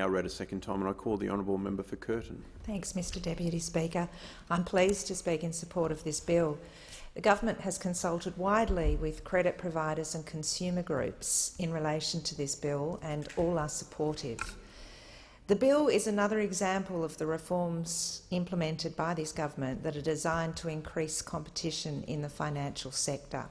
now read a second time, and I call the honourable member for Curtin. Thanks, Mr Deputy Speaker. I'm pleased to speak in support of this bill. The government has consulted widely with credit providers and consumer groups in relation to this bill, and all are supportive. The bill is another example of the reforms implemented by this government that are designed to increase competition in the financial sector.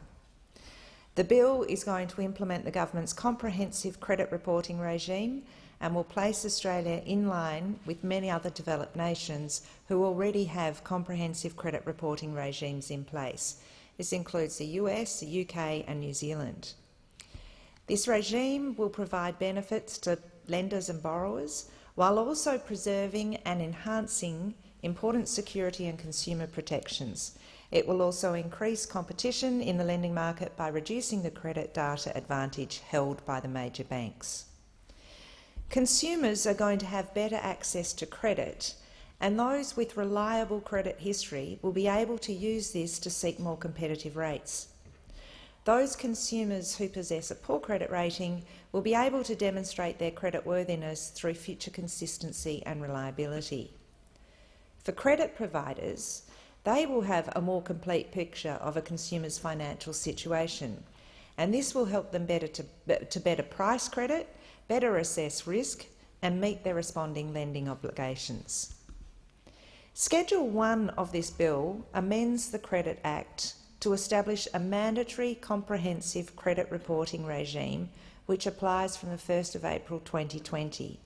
The bill is going to implement the government's comprehensive credit reporting regime and will place Australia in line with many other developed nations who already have comprehensive credit reporting regimes in place. This includes the US, the UK and New Zealand. This regime will provide benefits to lenders and borrowers while also preserving and enhancing important security and consumer protections. It will also increase competition in the lending market by reducing the credit data advantage held by the major banks. Consumers are going to have better access to credit, and those with reliable credit history will be able to use this to seek more competitive rates. Those consumers who possess a poor credit rating will be able to demonstrate their creditworthiness through future consistency and reliability. For credit providers, they will have a more complete picture of a consumer's financial situation, and this will help them to better price credit, better assess risk and meet their responding lending obligations. Schedule 1 of this bill amends the Credit Act to establish a mandatory comprehensive credit reporting regime which applies from the 1st of April 2020.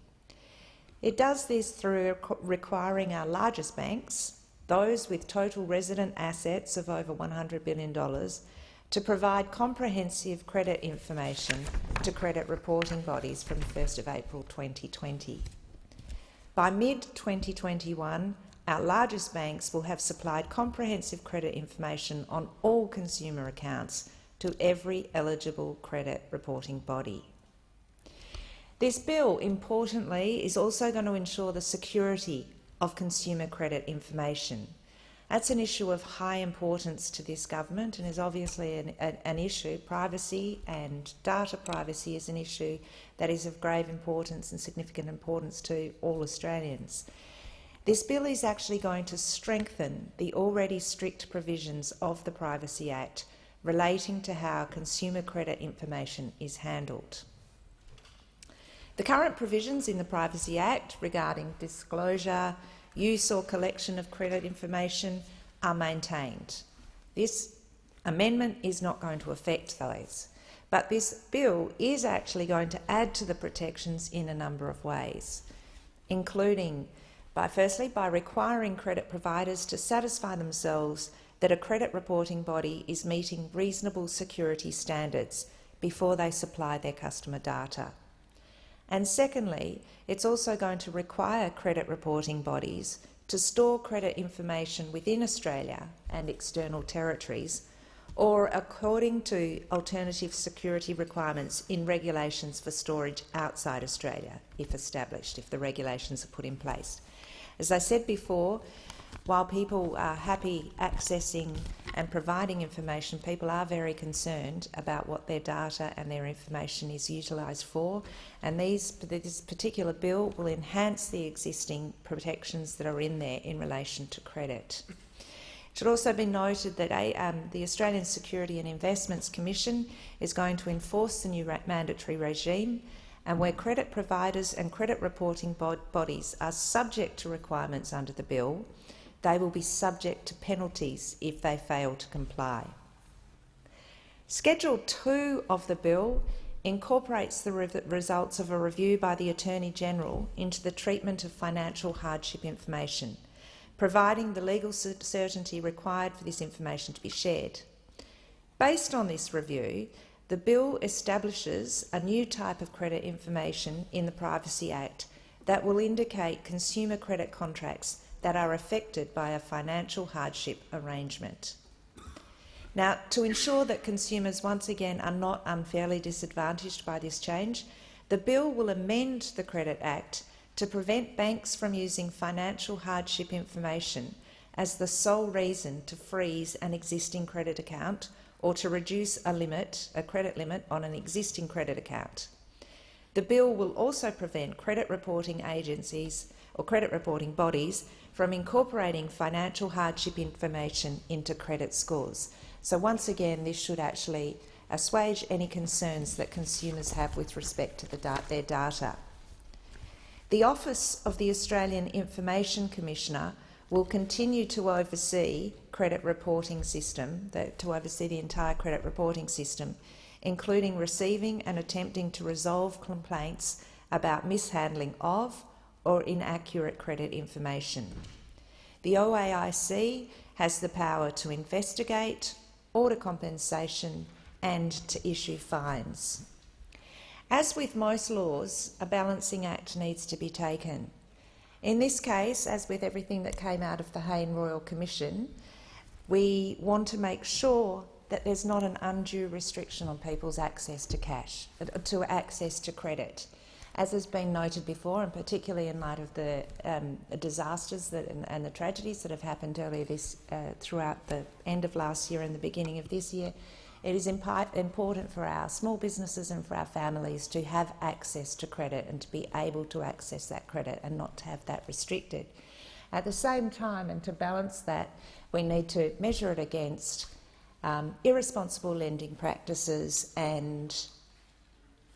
It does this through requiring our largest banks, those with total resident assets of over $100 billion, to provide comprehensive credit information to credit reporting bodies from the 1st of April 2020. By mid-2021, our largest banks will have supplied comprehensive credit information on all consumer accounts to every eligible credit reporting body. This bill, importantly, is also going to ensure the security of consumer credit information. That's an issue of high importance to this government and is obviously an issue. Privacy and data privacy is an issue that is of grave importance and significant importance to all Australians. This bill is actually going to strengthen the already strict provisions of the Privacy Act relating to how consumer credit information is handled. The current provisions in the Privacy Act regarding disclosure, use or collection of credit information are maintained. This amendment is not going to affect those, but this bill is actually going to add to the protections in a number of ways, including firstly by requiring credit providers to satisfy themselves that a credit reporting body is meeting reasonable security standards before they supply their customer data. And secondly, it's also going to require credit reporting bodies to store credit information within Australia and external territories, or according to alternative security requirements in regulations for storage outside Australia, if established, if the regulations are put in place. As I said before, while people are happy accessing and providing information, people are very concerned about what their data and their information is utilised for, and this particular bill will enhance the existing protections that are in there in relation to credit. It should also be noted that the Australian Security and Investments Commission is going to enforce the new mandatory regime, and where credit providers and credit reporting bodies are subject to requirements under the bill, they will be subject to penalties if they fail to comply. Schedule 2 of the bill incorporates the results of a review by the Attorney-General into the treatment of financial hardship information, providing the legal certainty required for this information to be shared. Based on this review, the bill establishes a new type of credit information in the Privacy Act that will indicate consumer credit contracts that are affected by a financial hardship arrangement. Now, to ensure that consumers once again are not unfairly disadvantaged by this change, the bill will amend the Credit Act to prevent banks from using financial hardship information as the sole reason to freeze an existing credit account or to reduce a credit limit on an existing credit account. The bill will also prevent credit reporting agencies or credit reporting bodies from incorporating financial hardship information into credit scores. So once again, this should actually assuage any concerns that consumers have with respect to their data. The Office of the Australian Information Commissioner will continue to oversee credit reporting system, to oversee the entire credit reporting system, including receiving and attempting to resolve complaints about mishandling of or inaccurate credit information. The OAIC has the power to investigate, order compensation and to issue fines. As with most laws, a balancing act needs to be taken. In this case, as with everything that came out of the Hayne Royal Commission, we want to make sure that there's not an undue restriction on people's access to cash, to access to credit. As has been noted before, and particularly in light of the disasters and the tragedies that have happened earlier throughout the end of last year and the beginning of this year, it is important for our small businesses and for our families to have access to credit and to be able to access that credit and not to have that restricted. At the same time, and to balance that, we need to measure it against irresponsible lending practices and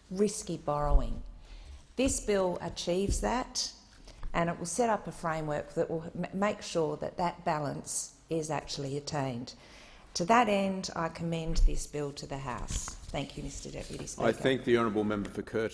risky borrowing. This bill achieves that, and it will set up a framework that will make sure that that balance is actually attained. To that end, I commend this bill to the House. Thank you, Mr Deputy Speaker. I thank the honourable member for Curtin.